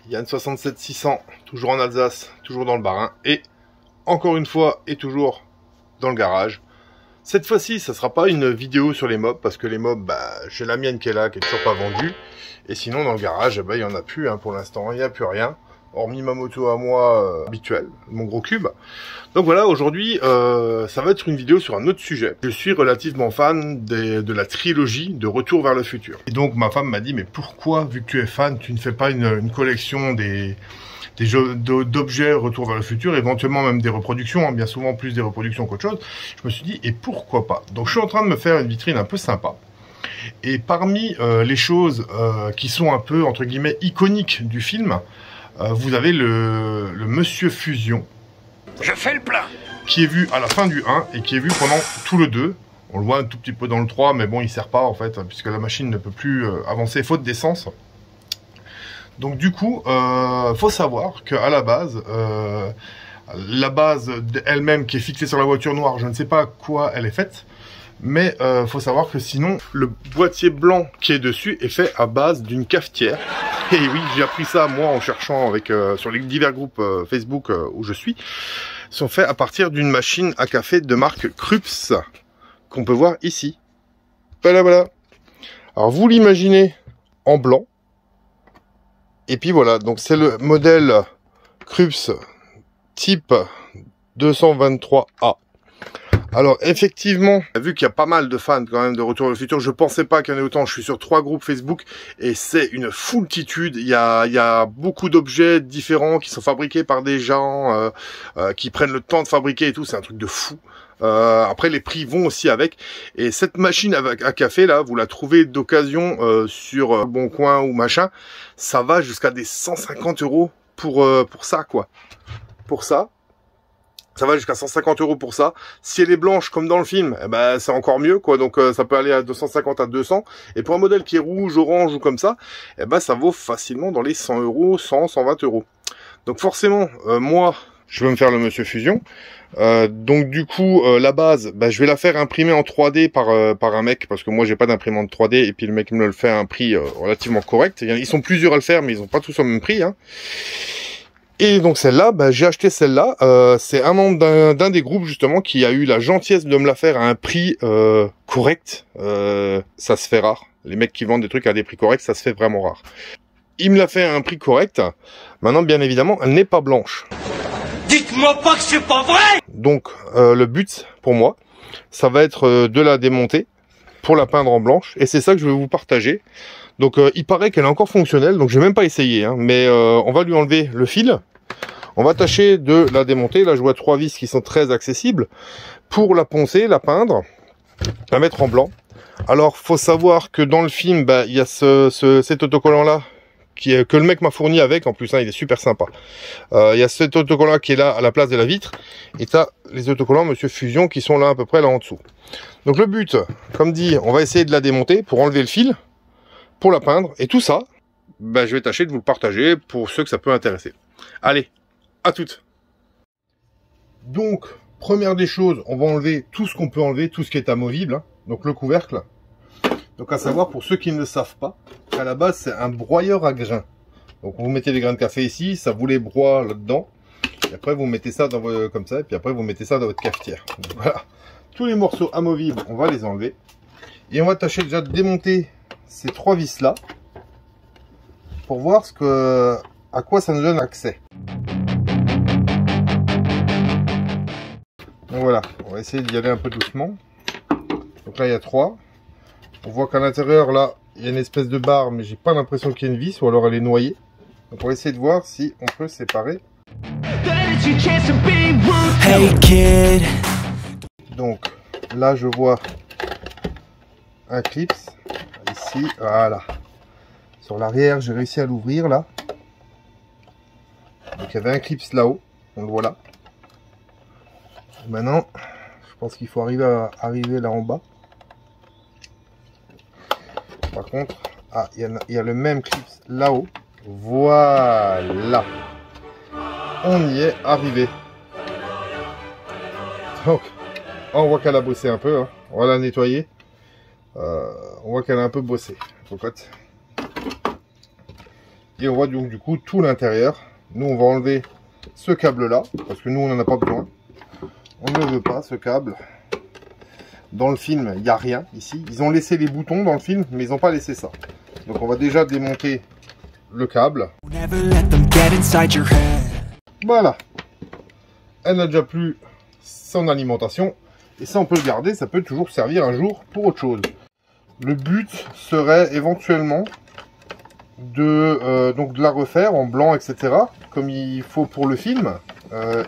Yann 67 600, toujours en Alsace, toujours dans le Bas-Rhin, et encore une fois, et toujours dans le garage. Cette fois-ci, ça sera pas une vidéo sur les mobs, parce que les mobs, j'ai la mienne qui est là, qui est toujours pas vendue, et sinon dans le garage, il y en a plus, pour l'instant, il n'y a plus rien, hormis ma moto à moi habituelle, mon gros cube. Donc voilà, aujourd'hui, ça va être une vidéo sur un autre sujet. Je suis relativement fan de la trilogie de Retour vers le futur. Et donc ma femme m'a dit, mais pourquoi, vu que tu es fan, tu ne fais pas une collection des jeux d'objets Retour vers le futur, éventuellement même des reproductions, bien souvent plus des reproductions qu'autre chose. Je me suis dit, et pourquoi pas? Donc je suis en train de me faire une vitrine un peu sympa. Et parmi les choses qui sont un peu, entre guillemets, iconiques du film, vous avez le Monsieur Fusion. Je fais le plein. Qui est vu à la fin du 1 et qui est vu pendant tout le 2. On le voit un tout petit peu dans le 3, mais bon, il sert pas en fait, puisque la machine ne peut plus avancer faute d'essence. Donc du coup, faut savoir qu'à la base elle-même qui est fixée sur la voiture noire, je ne sais pas à quoi elle est faite, mais faut savoir que sinon, le boîtier blanc qui est dessus est fait à base d'une cafetière. Et oui, j'ai appris ça moi en cherchant avec sur les divers groupes Facebook où je suis. Sont faits à partir d'une machine à café de marque Krups qu'on peut voir ici. Voilà, voilà. Alors vous l'imaginez en blanc. Et puis voilà, donc c'est le modèle Krups type 223A. Alors effectivement, vu qu'il y a pas mal de fans quand même de Retour vers le futur, je pensais pas qu'il y en ait autant. Je suis sur 3 groupes Facebook et c'est une foultitude. Il y a beaucoup d'objets différents qui sont fabriqués par des gens qui prennent le temps de fabriquer et tout. C'est un truc de fou. Après les prix vont aussi avec. Et cette machine à café là, vous la trouvez d'occasion sur Bon Coin ou machin. Ça va jusqu'à des 150 € pour ça quoi. Pour ça. Ça va jusqu'à 150 € pour ça. Si elle est blanche comme dans le film, c'est encore mieux quoi. Donc ça peut aller à 250 à 200. Et pour un modèle qui est rouge, orange ou comme ça, ça vaut facilement dans les 100 €, 100, 120 €. Donc forcément, moi, je vais me faire le Monsieur Fusion. Donc du coup, la base, je vais la faire imprimer en 3D par un mec, parce que moi j'ai pas d'imprimante 3D, et puis le mec me le fait à un prix relativement correct. Ils sont plusieurs à le faire, mais ils ont pas tous au même prix. Et donc celle-là, j'ai acheté celle-là. C'est un membre d'un des groupes justement qui a eu la gentillesse de me la faire à un prix correct. Ça se fait rare. Les mecs qui vendent des trucs à des prix corrects, ça se fait vraiment rare. Il me l'a fait à un prix correct. Maintenant, bien évidemment, elle n'est pas blanche. Dites-moi pas que c'est pas vrai. Donc le but pour moi, ça va être de la démonter pour la peindre en blanche. Et c'est ça que je vais vous partager. Donc il paraît qu'elle est encore fonctionnelle, donc j'ai même pas essayé, mais on va lui enlever le fil. On va tâcher de la démonter. Là je vois 3 vis qui sont très accessibles. Pour la poncer, la peindre, la mettre en blanc. Alors faut savoir que dans le film, il y a cet autocollant là que le mec m'a fourni avec, en plus il est super sympa. Il y a cet autocollant qui est là à la place de la vitre, et tu as les autocollants Monsieur Fusion qui sont là à peu près là en dessous. Donc le but, comme dit, on va essayer de la démonter pour enlever le fil, pour la peindre, et tout ça, je vais tâcher de vous le partager pour ceux que ça peut intéresser. Allez, à toutes. Donc, première des choses, on va enlever tout ce qu'on peut enlever, tout ce qui est amovible, donc le couvercle. Donc à savoir, pour ceux qui ne le savent pas, à la base c'est un broyeur à grains. Donc vous mettez les grains de café ici, ça vous les broie là-dedans, et après vous mettez ça dans comme ça, et puis après vous mettez ça dans votre cafetière. Donc, voilà, tous les morceaux amovibles, on va les enlever. Et on va tâcher déjà de démonter ces 3 vis là pour voir à quoi ça nous donne accès. Donc voilà, on va essayer d'y aller un peu doucement. Donc là il y a 3. On voit qu'à l'intérieur là il y a une espèce de barre, mais j'ai pas l'impression qu'il y ait une vis, ou alors elle est noyée. Donc on va essayer de voir si on peut séparer. Donc là je vois un clips ici, voilà. Sur l'arrière, j'ai réussi à l'ouvrir là. Donc il y avait un clips là-haut, on le voit là. Maintenant, je pense qu'il faut arriver là en bas. Par contre, il y a le même clips là-haut. Voilà. On y est arrivé. Donc, on voit qu'elle a bossé un peu. On va la nettoyer. On voit qu'elle a un peu bossé. Cocotte. Et on voit donc du coup tout l'intérieur. Nous on va enlever ce câble là, parce que nous on n'en a pas besoin. On ne veut pas ce câble. Dans le film, il n'y a rien ici. Ils ont laissé les boutons dans le film, mais ils n'ont pas laissé ça. Donc on va déjà démonter le câble. Voilà. Elle n'a déjà plus son alimentation. Et ça, on peut le garder. Ça peut toujours servir un jour pour autre chose. Le but serait éventuellement donc de la refaire en blanc, etc. Comme il faut pour le film.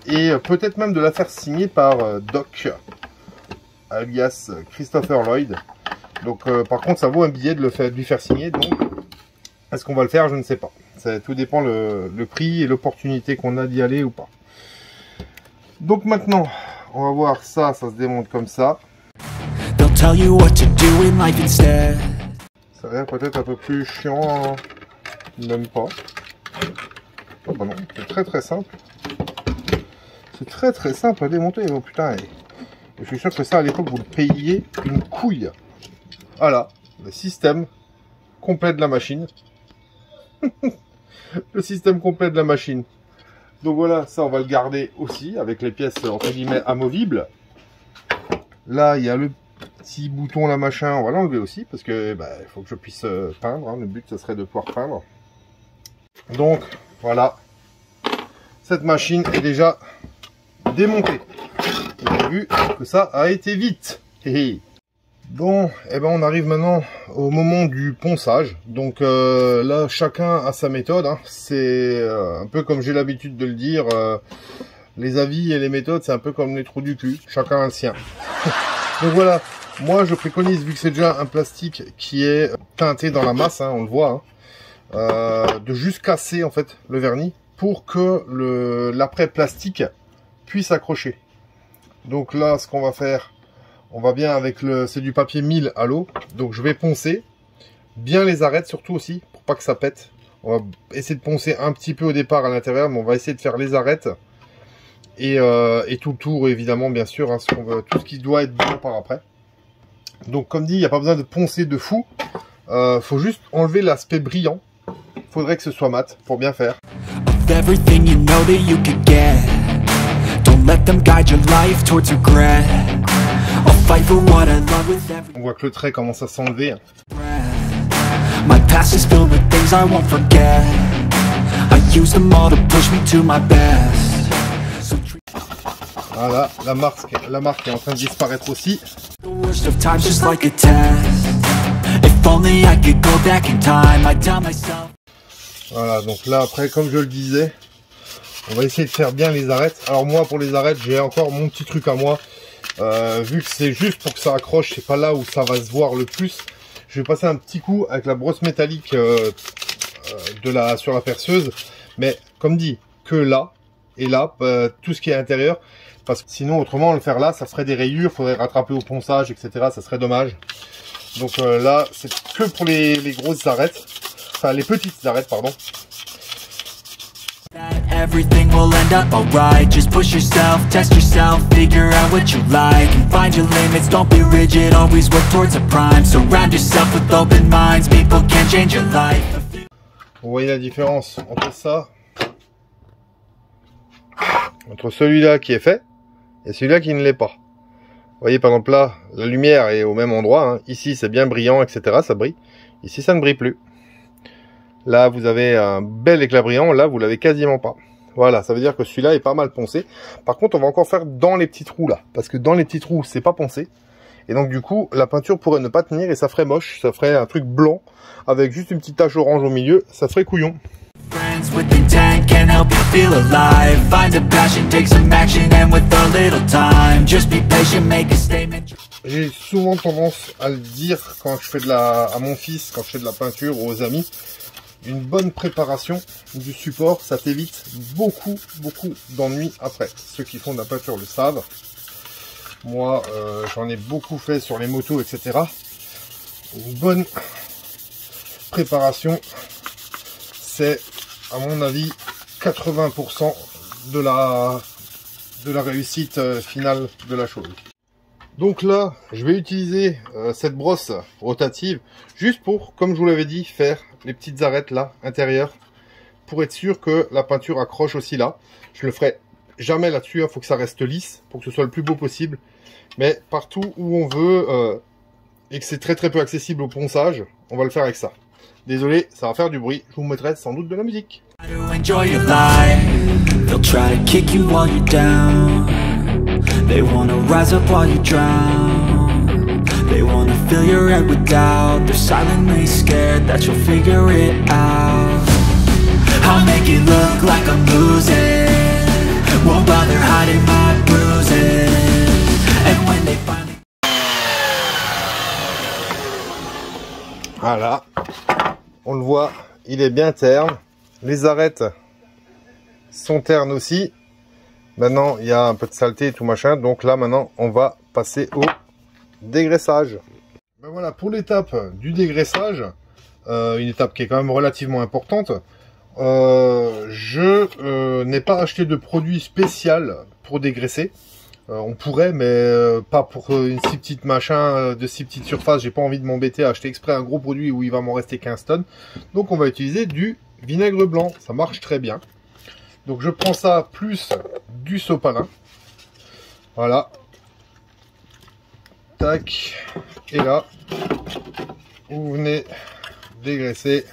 Et peut-être même de la faire signer par Doc, alias Christopher Lloyd. Donc par contre, ça vaut un billet de lui faire signer. Donc, est-ce qu'on va le faire? Je ne sais pas. Ça, tout dépend le prix et l'opportunité qu'on a d'y aller ou pas. Donc maintenant, on va voir ça, ça se démonte comme ça. Ça a l'air peut-être un peu plus chiant, hein. Même pas. Oh bah non, c'est très très simple. C'est très très simple à démonter. Oh putain, et je suis sûr que ça à l'époque vous le payiez une couille. Voilà, le système complet de la machine. Le système complet de la machine. Donc voilà, ça on va le garder aussi avec les pièces entre guillemets amovibles. Là il y a le petit bouton là machin, on va l'enlever aussi parce que il faut que je puisse peindre, hein. Le but ce serait de pouvoir peindre. Donc voilà, cette machine est déjà démontée. Vous avez vu que ça a été vite. Bon, et ben on arrive maintenant au moment du ponçage. Donc là, chacun a sa méthode, hein. C'est un peu comme j'ai l'habitude de le dire, les avis et les méthodes, c'est un peu comme les trous du cul. Chacun a le sien. Donc voilà, moi je préconise, vu que c'est déjà un plastique qui est teinté dans la masse, hein, on le voit, hein, de juste casser en fait le vernis pour que l'après plastique puisse accrocher. Donc là, ce qu'on va faire, on va bien avec c'est du papier 1000 à l'eau. Donc je vais poncer bien les arêtes surtout aussi pour pas que ça pète. On va essayer de poncer un petit peu au départ à l'intérieur, mais on va essayer de faire les arêtes et tout le tour évidemment bien sûr, hein, tout ce qui doit être bon par après. Donc comme dit, il n'y a pas besoin de poncer de fou. Faut juste enlever l'aspect brillant. Il faudrait que ce soit mat pour bien faire. On voit que le trait commence à s'enlever. Voilà, la marque est en train de disparaître aussi. Voilà, donc là après, comme je le disais, on va essayer de faire bien les arêtes. Alors moi, pour les arêtes, j'ai encore mon petit truc à moi. Vu que c'est juste pour que ça accroche, c'est pas là où ça va se voir le plus. Je vais passer un petit coup avec la brosse métallique sur la perceuse. Mais comme dit, que là et là, tout ce qui est à l'intérieur. Parce que sinon, autrement, le faire là, ça ferait des rayures. Faudrait rattraper au ponçage, etc. Ça serait dommage. Donc là, c'est que pour les grosses arêtes. Enfin, les petites arêtes, pardon. Everything will end up alright. Just push yourself, test yourself, figure out what you like and find your limits, don't be rigid, always work towards a prime. Surround yourself with open minds, people can change your life. Vous voyez la différence entre ça, entre celui-là qui est fait et celui-là qui ne l'est pas. Vous voyez par exemple là, la lumière est au même endroit, hein. Ici c'est bien brillant, etc. Ça brille. Ici ça ne brille plus. Là, vous avez un bel éclat brillant. Là, vous l'avez quasiment pas. Voilà, ça veut dire que celui-là est pas mal poncé. Par contre, on va encore faire dans les petits trous là. Parce que dans les petits trous, c'est pas poncé. Et donc, du coup, la peinture pourrait ne pas tenir et ça ferait moche. Ça ferait un truc blanc avec juste une petite tache orange au milieu. Ça ferait couillon. J'ai souvent tendance à le dire quand je fais à mon fils, quand je fais de la peinture ou aux amis. Une bonne préparation du support, ça t'évite beaucoup d'ennuis après. Ceux qui font de la peinture le savent. Moi, j'en ai beaucoup fait sur les motos, etc. Une bonne préparation, c'est, à mon avis, 80% de la réussite finale de la chose. Donc là, je vais utiliser cette brosse rotative juste pour, comme je vous l'avais dit, faire les petites arêtes là, intérieures, pour être sûr que la peinture accroche aussi là. Je le ferai jamais là-dessus, il faut que ça reste lisse pour que ce soit le plus beau possible. Mais partout où on veut et que c'est très peu accessible au ponçage, on va le faire avec ça. Désolé, ça va faire du bruit, je vous mettrai sans doute de la musique. They wanna fill your head with doubt. They're silently scared that you'll figure it out. I'll make it look like I'm losing. Won't bother hiding my bruises. And when they finally... Voilà. On le voit, il est bien terne. Les arêtes sont ternes aussi. Maintenant, il y a un peu de saleté et tout machin. Donc là, maintenant, on va passer au dégraissage. Ben voilà, pour l'étape du dégraissage, une étape qui est quand même relativement importante, je n'ai pas acheté de produit spécial pour dégraisser. On pourrait, mais pas pour une si petite machin, de si petite surface. J'ai pas envie de m'embêter à acheter exprès un gros produit où il va m'en rester 15 tonnes. Donc on va utiliser du vinaigre blanc, ça marche très bien. Donc je prends ça plus du sopalin. Voilà. Tac, et là, vous venez dégraisser.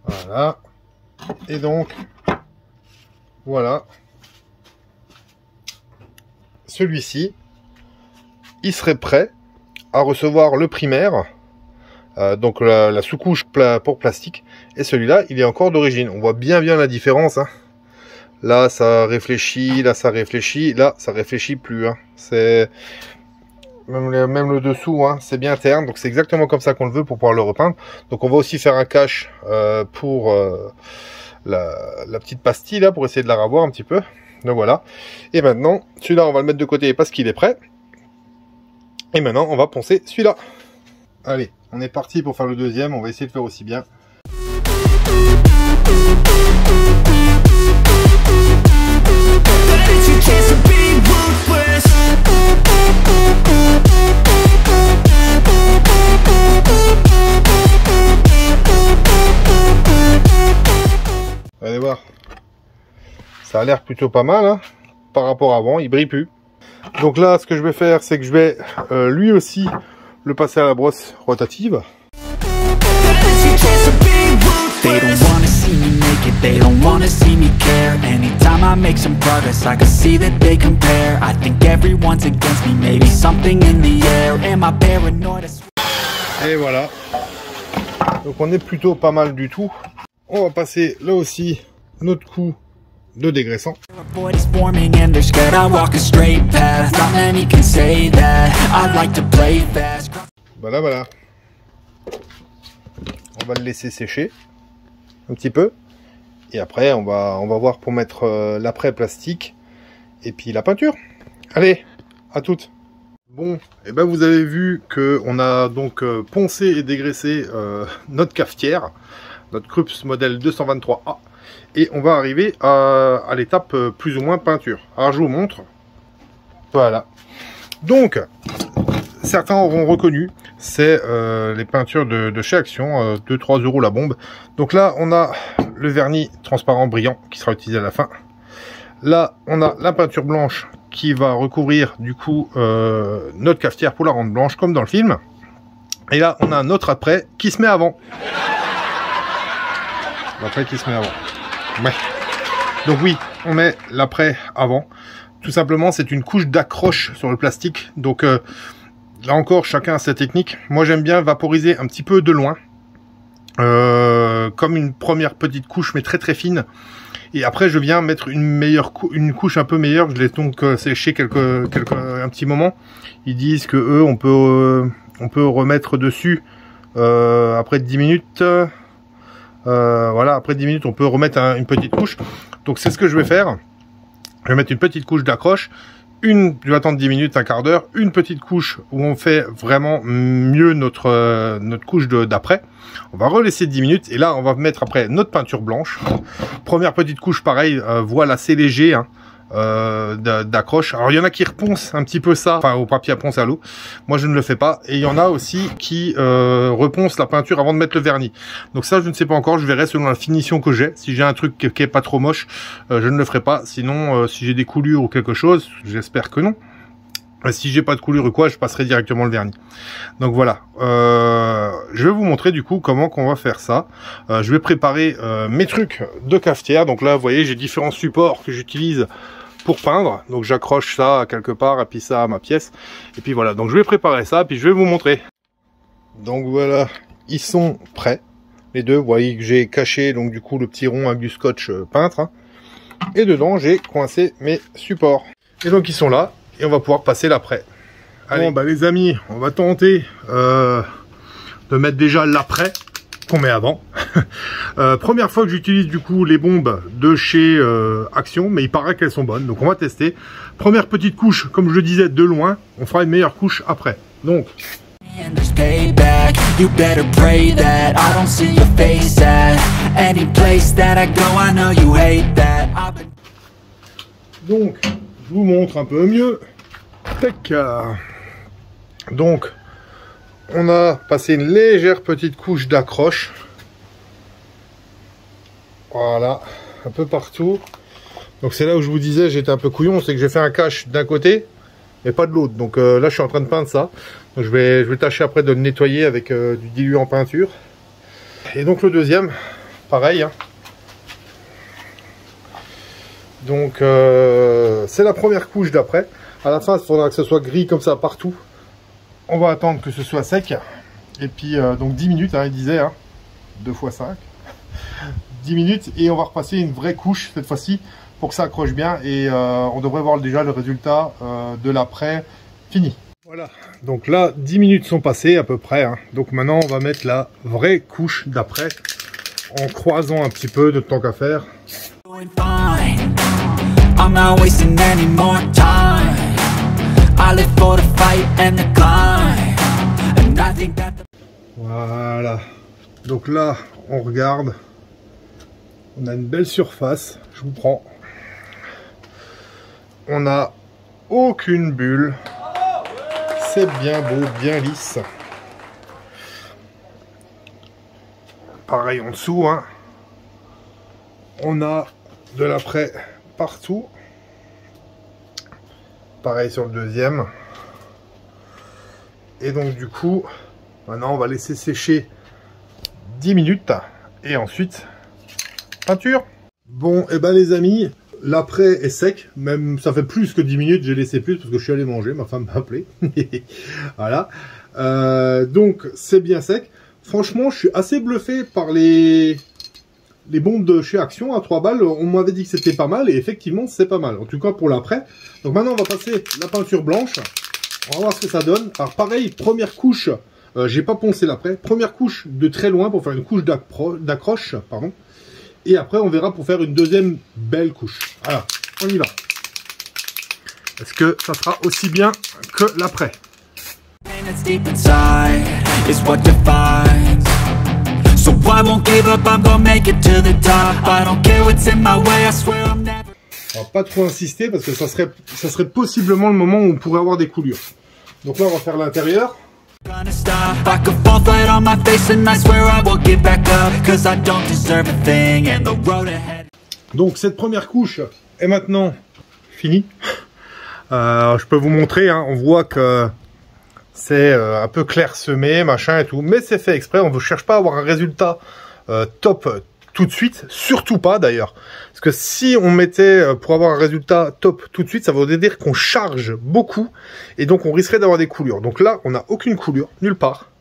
Voilà, et donc, voilà, celui-ci, il serait prêt à recevoir le primaire. Donc la sous-couche pour plastique, et celui-là il est encore d'origine. On voit bien la différence, hein. Là ça réfléchit, là ça réfléchit, là ça réfléchit plus, hein. C'est même le dessous, hein, c'est bien terne, donc c'est exactement comme ça qu'on le veut pour pouvoir le repeindre. Donc on va aussi faire un cache pour la petite pastille là, pour essayer de la ravoir un petit peu. Donc voilà, et maintenant celui-là on va le mettre de côté parce qu'il est prêt, et maintenant on va poncer celui-là. Allez, on est parti pour faire le deuxième, on va essayer de faire aussi bien. Allez voir, ça a l'air plutôt pas mal, hein, par rapport à avant, il brille plus. Donc là, ce que je vais faire, c'est que je vais lui aussi le passer à la brosse rotative. They don't wanna see me make it, they don't wanna see me care. Anytime I make some progress, I can see that they compare. I think everyone's against me, maybe something in the air. Am I paranoid? Et voilà. Donc on est plutôt pas mal du tout. On va passer là aussi notre coup de dégraissant. Voilà. On va le laisser sécher un petit peu. Et après, on va voir pour mettre l'après plastique et puis la peinture. Allez, à toutes. Bon, et ben vous avez vu que on a donc poncé et dégraissé notre cafetière, notre Krups modèle 223A. Et on va arriver à l'étape plus ou moins peinture. Alors je vous montre. Voilà. Donc, certains auront reconnu, c'est les peintures de chez Action, 2-3 € la bombe. Donc là, on a le vernis transparent brillant qui sera utilisé à la fin. Là, on a la peinture blanche qui va recouvrir du coup notre cafetière pour la rendre blanche, comme dans le film. Et là, on a un autre après qui se met avant. L'après qui se met avant. Ouais. Donc oui, on met l'après avant. Tout simplement, c'est une couche d'accroche sur le plastique. Donc là encore, chacun a sa technique. Moi, j'aime bien vaporiser un petit peu de loin. Comme une première petite couche, mais très fine. Et après, je viens mettre une couche un peu meilleure. Je laisse donc sécher un petit moment. Ils disent que eux, on peut remettre dessus après 10 minutes. Voilà, après 10 minutes, on peut remettre une petite couche. Donc c'est ce que je vais faire. Je vais mettre une petite couche d'accroche. Je vais attendre 10 minutes, un quart d'heure. Une petite couche où on fait vraiment mieux notre couche d'après. On va relaisser 10 minutes. Et là, on va mettre après notre peinture blanche. Première petite couche, pareil, voile assez léger. Hein. d'accroche. Alors il y en a qui reponcent un petit peu ça, enfin au papier à ponce à l'eau. Moi je ne le fais pas. Et il y en a aussi qui reponcent la peinture avant de mettre le vernis. Donc ça je ne sais pas encore, je verrai selon la finition que j'ai. Si j'ai un truc qui est pas trop moche, je ne le ferai pas. Sinon si j'ai des coulures ou quelque chose, j'espère que non. Si j'ai pas de coulure ou quoi, je passerai directement le vernis. Donc voilà, je vais vous montrer du coup comment qu'on va faire ça. Je vais préparer mes trucs de cafetière. Donc là, vous voyez, j'ai différents supports que j'utilise pour peindre. Donc j'accroche ça quelque part, et puis ça à ma pièce. Et puis voilà, donc je vais préparer ça, puis je vais vous montrer. Donc voilà, ils sont prêts. Les deux, vous voyez que j'ai caché donc du coup le petit rond avec du scotch peintre. Hein. Et dedans, j'ai coincé mes supports. Et donc ils sont là. Et on va pouvoir passer l'après. Bon bah les amis, on va tenter de mettre déjà l'après qu'on met avant. Première fois que j'utilise du coup les bombes de chez Action, mais il paraît qu'elles sont bonnes, donc on va tester. Première petite couche, comme je le disais, de loin, on fera une meilleure couche après. Donc je vous montre un peu mieux. Tac. Donc, on a passé une légère petite couche d'accroche. Voilà, un peu partout. Donc c'est là où je vous disais, j'étais un peu couillon, c'est que j'ai fait un cache d'un côté, mais pas de l'autre. Donc là, je suis en train de peindre ça. Donc, je vais tâcher après de le nettoyer avec du diluant en peinture. Et donc le deuxième, pareil. Hein. Donc c'est la première couche d'après. À la fin, il faudra que ce soit gris comme ça partout. On va attendre que ce soit sec. Et puis donc 10 minutes, hein, il disait, hein, 2 x 5. 10 minutes et on va repasser une vraie couche cette fois-ci pour que ça accroche bien. Et on devrait voir déjà le résultat de l'après fini. Voilà, donc là 10 minutes sont passées à peu près. Hein. Donc maintenant on va mettre la vraie couche d'après en croisant un petit peu de tant qu'à faire. I'm not wasting any more time. I live for the fight and the climb. And I think that voilà. Donc là, on regarde. On a une belle surface. Je vous prends. On n'a aucune bulle. C'est bien beau, bien lisse. Pareil en dessous, hein. On a de l'après partout. Pareil sur le deuxième. Et donc du coup, maintenant on va laisser sécher 10 minutes. Et ensuite, peinture. Bon, et ben les amis, l'après est sec. Même ça fait plus que 10 minutes, j'ai laissé plus parce que je suis allé manger, ma femme m'a appelé. Voilà. Donc c'est bien sec. Franchement, je suis assez bluffé par les bombes de chez Action à 3 balles. On m'avait dit que c'était pas mal et effectivement c'est pas mal. En tout cas pour l'après. Donc maintenant on va passer la peinture blanche. On va voir ce que ça donne. Alors pareil, première couche, j'ai pas poncé l'après. Première couche de très loin pour faire une couche d'accroche, pardon. Et après on verra pour faire une deuxième belle couche. Voilà, on y va. Est-ce que ça sera aussi bien que l'après? So I won't give up, I'm gonna make it to the top. I don't care what's in my way, I swear I'm never... On va pas trop insister parce que ça serait possiblement le moment où on pourrait avoir des coulures. Donc là on va faire l'intérieur. Donc cette première couche est maintenant finie. Je peux vous montrer, hein, on voit que c'est un peu clairsemé, machin et tout, mais c'est fait exprès. On ne cherche pas à avoir un résultat top tout de suite, surtout pas d'ailleurs. Parce que si on mettait pour avoir un résultat top tout de suite, ça voudrait dire qu'on charge beaucoup et donc on risquerait d'avoir des coulures. Donc là, on n'a aucune coulure, nulle part.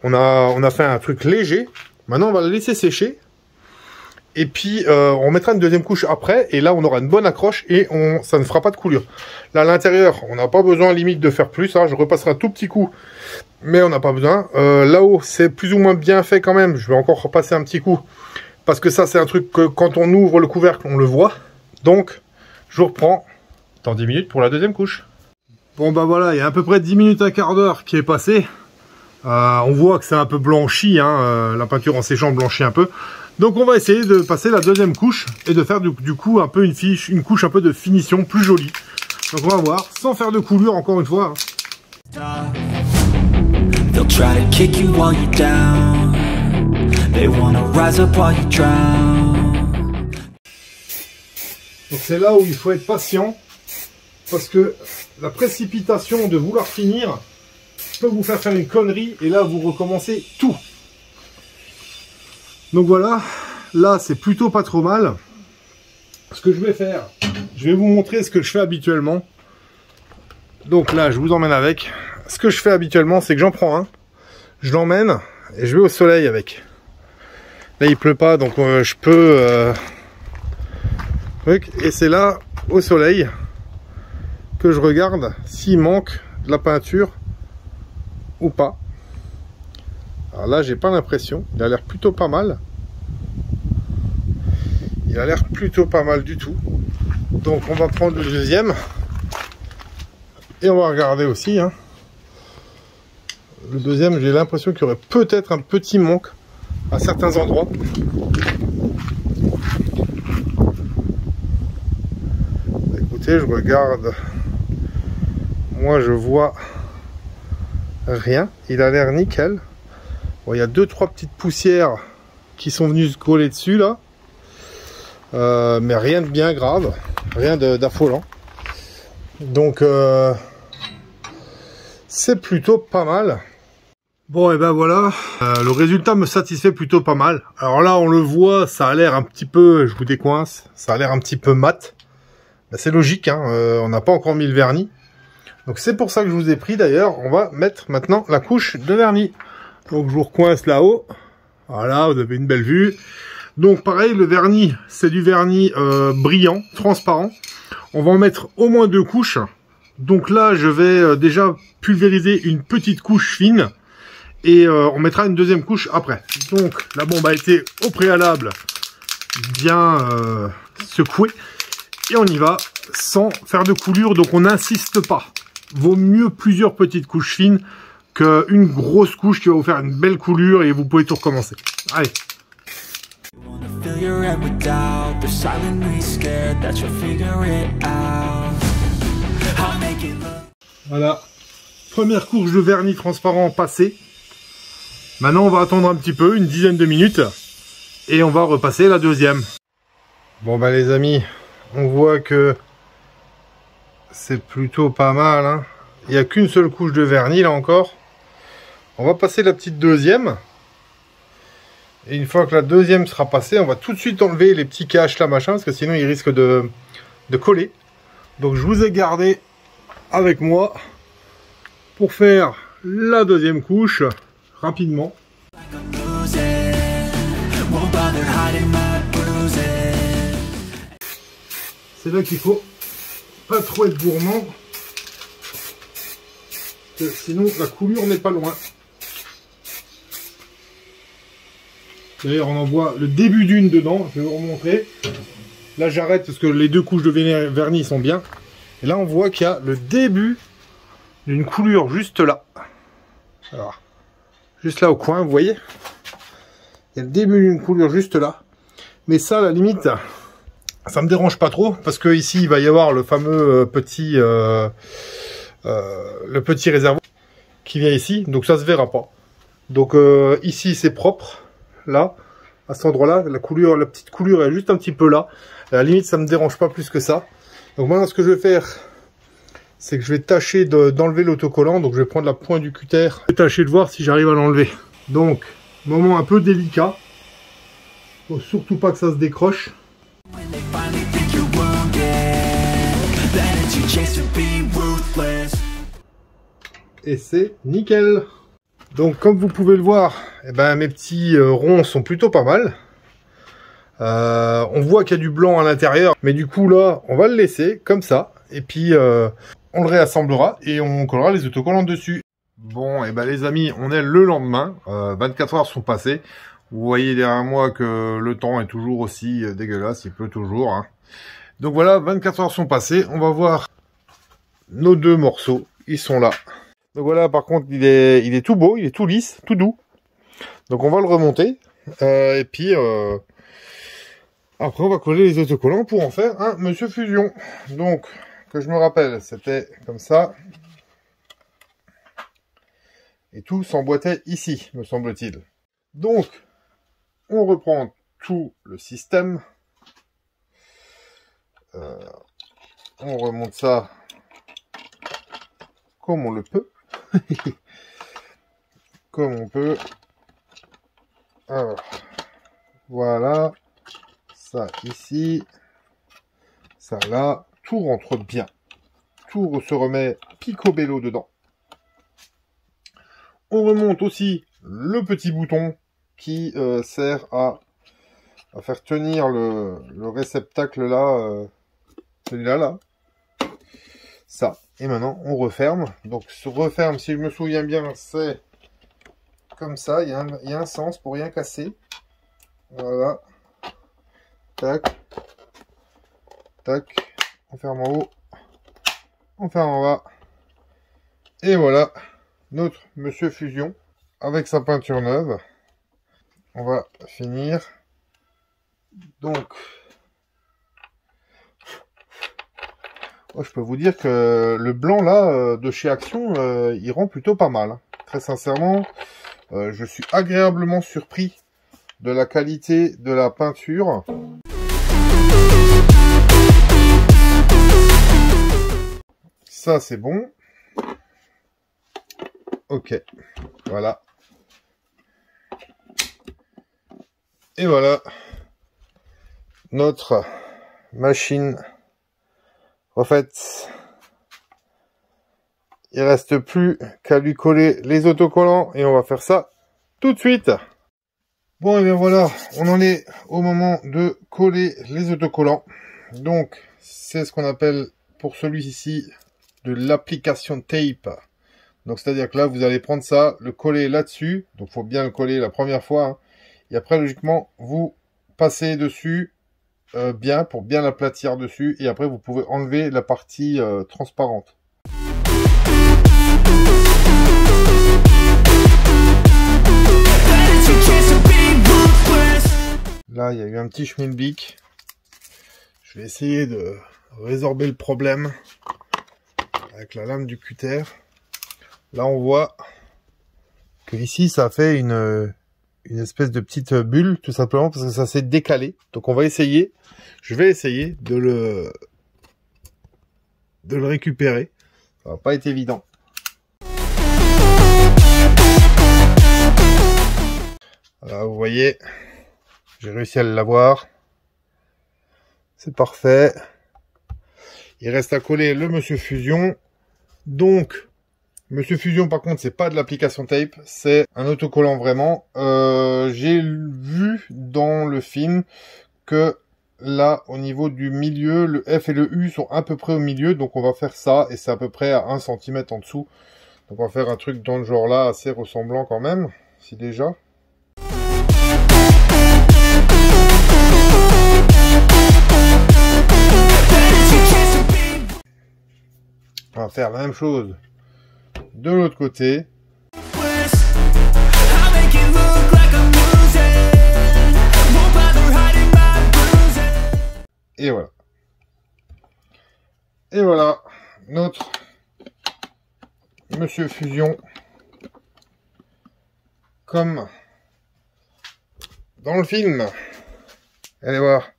On a fait un truc léger. Maintenant, on va la laisser sécher. Et puis, on mettra une deuxième couche après. Et là, on aura une bonne accroche et ça ne fera pas de coulure. Là, à l'intérieur, on n'a pas besoin, limite, de faire plus. Hein. Je repasserai un tout petit coup, mais on n'a pas besoin. Là-haut, c'est plus ou moins bien fait quand même. Je vais encore repasser un petit coup. Parce que ça, c'est un truc que quand on ouvre le couvercle, on le voit. Donc, je vous reprends dans 10 minutes pour la deuxième couche. Bon, bah voilà, il y a à peu près 10 minutes, un quart d'heure qui est passé. On voit que c'est un peu blanchi, hein, la peinture en séchant blanchit un peu. Donc on va essayer de passer la deuxième couche et de faire du coup un peu une couche un peu de finition plus jolie. Donc on va voir, sans faire de coulure encore une fois. They'll try to kick you while you're down. They wanna rise up while you drown. Donc c'est là où il faut être patient, parce que la précipitation de vouloir finir peut vous faire une connerie et là vous recommencez tout. Donc voilà, là c'est plutôt pas trop mal. Ce que je vais faire, je vais vous montrer ce que je fais habituellement. Donc là je vous emmène avec. Ce que je fais habituellement, c'est que j'en prends un, je l'emmène et je vais au soleil avec. Là il pleut pas, donc je peux... Et c'est là, au soleil, que je regarde s'il manque de la peinture ou pas. Alors là, j'ai pas l'impression. Il a l'air plutôt pas mal. Il a l'air plutôt pas mal du tout. Donc on va prendre le deuxième. Et on va regarder aussi. Hein. Le deuxième, j'ai l'impression qu'il y aurait peut-être un petit manque à certains endroits. Écoutez, je regarde. Moi, je vois rien. Il a l'air nickel. Bon, il y a 2-3 petites poussières qui sont venues se coller dessus là. Mais rien de bien grave. Rien d'affolant. Donc, c'est plutôt pas mal. Bon, et ben voilà. Le résultat me satisfait plutôt pas mal. Alors là, on le voit, ça a l'air un petit peu... Je vous décoince. Ça a l'air un petit peu mat. Ben, c'est logique, hein. On n'a pas encore mis le vernis. Donc c'est pour ça que je vous ai pris d'ailleurs. On va mettre maintenant la couche de vernis. Donc je vous recoince là-haut. Voilà, vous avez une belle vue. Donc pareil, le vernis, c'est du vernis brillant, transparent. On va en mettre au moins 2 couches. Donc là, je vais déjà pulvériser une petite couche fine. Et on mettra une deuxième couche après. Donc la bombe a été au préalable bien secouée. Et on y va sans faire de coulure. Donc on n'insiste pas. Vaut mieux plusieurs petites couches fines qu'une grosse couche qui va vous faire une belle coulure et vous pouvez tout recommencer. Allez. Voilà. Première couche de vernis transparent passée. Maintenant on va attendre un petit peu, une dizaine de minutes. Et on va repasser la deuxième. Bon bah les amis, on voit que c'est plutôt pas mal. Hein. Il n'y a qu'une seule couche de vernis là encore. On va passer la petite deuxième. Et une fois que la deuxième sera passée, on va tout de suite enlever les petits caches là machin. Parce que sinon ils risquent de coller. Donc je vous ai gardé avec moi pour faire la deuxième couche rapidement. C'est là qu'il faut pas trop être gourmand, sinon la coulure n'est pas loin. D'ailleurs on en voit le début d'une dedans, je vais vous remontrer. Là j'arrête parce que les 2 couches de vernis sont bien. Et là on voit qu'il y a le début d'une coulure juste là. Alors, juste là au coin, vous voyez. Il y a le début d'une coulure juste là. Mais ça, à la limite, ça me dérange pas trop. Parce que ici, il va y avoir le fameux petit réservoir qui vient ici. Donc ça se verra pas. Donc ici, c'est propre. Là, à cet endroit-là, la petite coulure est juste un petit peu là. À la limite, ça me dérange pas plus que ça. Donc maintenant, ce que je vais faire, c'est que je vais tâcher d'enlever l'autocollant. Donc je vais prendre la pointe du cutter et tâcher de voir si j'arrive à l'enlever. Donc, moment un peu délicat. Faut surtout pas que ça se décroche. Et c'est nickel. Donc comme vous pouvez le voir, eh ben, mes petits ronds sont plutôt pas mal. On voit qu'il y a du blanc à l'intérieur. Mais du coup là, on va le laisser comme ça. Et puis on le réassemblera et on collera les autocollants dessus. Bon, et ben les amis, on est le lendemain. 24 heures sont passées. Vous voyez derrière moi que le temps est toujours aussi dégueulasse. Il pleut toujours. Hein. Donc voilà, 24 heures sont passées. On va voir nos 2 morceaux. Ils sont là. Donc voilà, par contre, il est tout beau, il est tout lisse, tout doux. Donc on va le remonter. Et puis après on va coller les autocollants pour en faire un Monsieur Fusion. Donc que je me rappelle, c'était comme ça. Et tout s'emboîtait ici, me semble-t-il. Donc on reprend tout le système. On remonte ça comme on le peut. Comme on peut. Alors, voilà. Ça ici. Ça là. Tout rentre bien. Tout se remet picobello dedans. On remonte aussi le petit bouton qui sert à faire tenir le réceptacle là. Celui-là, là. Ça. Et maintenant, on referme. Donc, se referme, si je me souviens bien, c'est comme ça. Il y a un sens pour rien casser. Voilà. Tac. Tac. On ferme en haut. On ferme en bas. Et voilà. Notre Monsieur Fusion. Avec sa peinture neuve. On va finir. Donc... je peux vous dire que le blanc là de chez Action, il rend plutôt pas mal. Très sincèrement, je suis agréablement surpris de la qualité de la peinture. Ça c'est bon. Ok, voilà. Et voilà notre machine. En fait, il reste plus qu'à lui coller les autocollants et on va faire ça tout de suite. Bon, et bien voilà, on en est au moment de coller les autocollants. Donc, c'est ce qu'on appelle pour celui-ci de l'application tape. Donc, c'est-à-dire que là, vous allez prendre ça, le coller là-dessus. Donc, il faut bien le coller la première fois. Hein. Et après, logiquement, vous passez dessus. Bien pour bien l'aplatir dessus et après vous pouvez enlever la partie transparente. Là il y a eu un petit schmilblick. Je vais essayer de résorber le problème avec la lame du cutter. Là on voit que ici ça fait une espèce de petite bulle tout simplement parce que ça s'est décalé. Donc on va essayer. Je vais essayer de le récupérer. Ça va pas être évident. Voilà, vous voyez, j'ai réussi à l'avoir. C'est parfait. Il reste à coller le Monsieur Fusion. Donc, Monsieur Fusion, par contre, c'est pas de l'application tape, c'est un autocollant vraiment. J'ai vu dans le film que là, au niveau du milieu, le F et le U sont à peu près au milieu, donc on va faire ça, et c'est à peu près à 1 cm en dessous. Donc on va faire un truc dans le genre là, assez ressemblant quand même, si déjà. On va faire la même chose de l'autre côté. Et voilà. Et voilà notre Monsieur Fusion. Comme dans le film. Allez voir.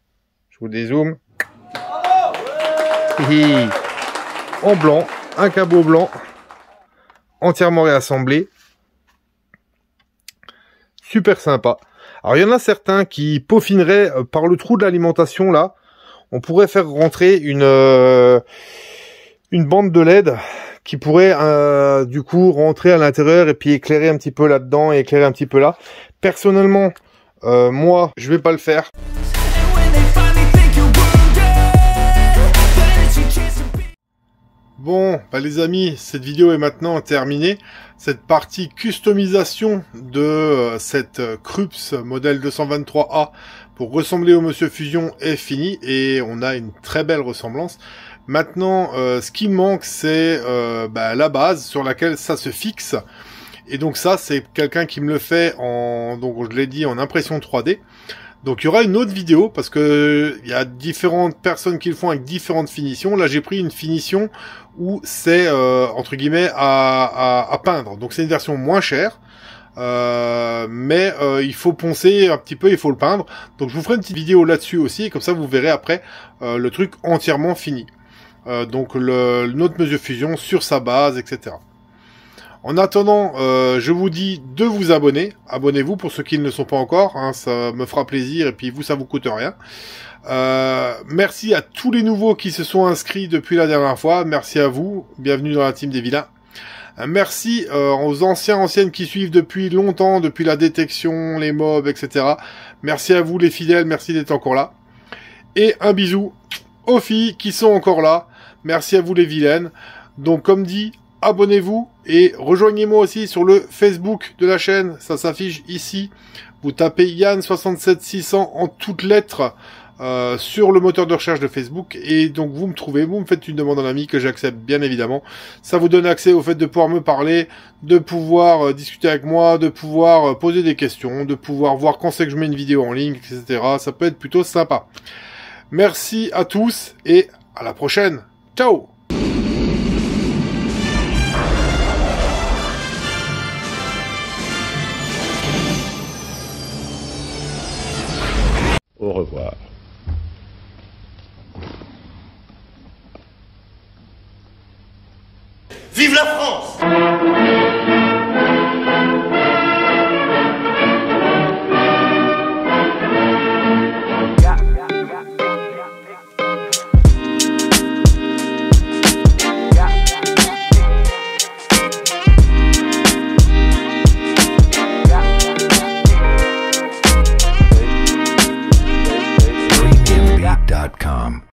Je vous dézoome. En blanc. Un cabot blanc. Entièrement réassemblé. Super sympa. Alors, il y en a certains qui peaufineraient par le trou de l'alimentation, là. On pourrait faire rentrer une bande de LED qui pourrait, du coup, rentrer à l'intérieur et puis éclairer un petit peu là-dedans et éclairer un petit peu là. Personnellement, moi, je vais pas le faire. Bon, bah les amis, cette vidéo est maintenant terminée. Cette partie customisation de cette Krups modèle 223A pour ressembler au Monsieur Fusion est finie et on a une très belle ressemblance. Maintenant, ce qui manque, c'est la base sur laquelle ça se fixe. Et donc ça, c'est quelqu'un qui me le fait en, donc je l'ai dit, en impression 3D. Donc il y aura une autre vidéo parce que il y a différentes personnes qui le font avec différentes finitions. Là, j'ai pris une finition où c'est entre guillemets à peindre. Donc c'est une version moins chère. Mais il faut poncer un petit peu, il faut le peindre. Donc je vous ferai une petite vidéo là-dessus aussi, et comme ça vous verrez après le truc entièrement fini. Donc notre mesure fusion sur sa base, etc. En attendant, je vous dis de vous abonner. Abonnez-vous pour ceux qui ne le sont pas encore, hein, ça me fera plaisir, et puis vous, ça vous coûte rien. Merci à tous les nouveaux qui se sont inscrits depuis la dernière fois. Merci à vous, bienvenue dans la team des vilains. Merci aux anciennes qui suivent depuis longtemps, depuis la détection, les mobs, etc. Merci à vous les fidèles, merci d'être encore là. Et un bisou aux filles qui sont encore là. Merci à vous les vilaines. Donc comme dit, abonnez-vous et rejoignez-moi aussi sur le Facebook de la chaîne. Ça s'affiche ici. Vous tapez Yann67600 en toutes lettres sur le moteur de recherche de Facebook. Et donc vous me trouvez, vous me faites une demande en ami que j'accepte bien évidemment. Ça vous donne accès au fait de pouvoir me parler, de pouvoir discuter avec moi, de pouvoir poser des questions, de pouvoir voir quand c'est que je mets une vidéo en ligne, etc. Ça peut être plutôt sympa. Merci à tous et à la prochaine. Ciao! Au revoir.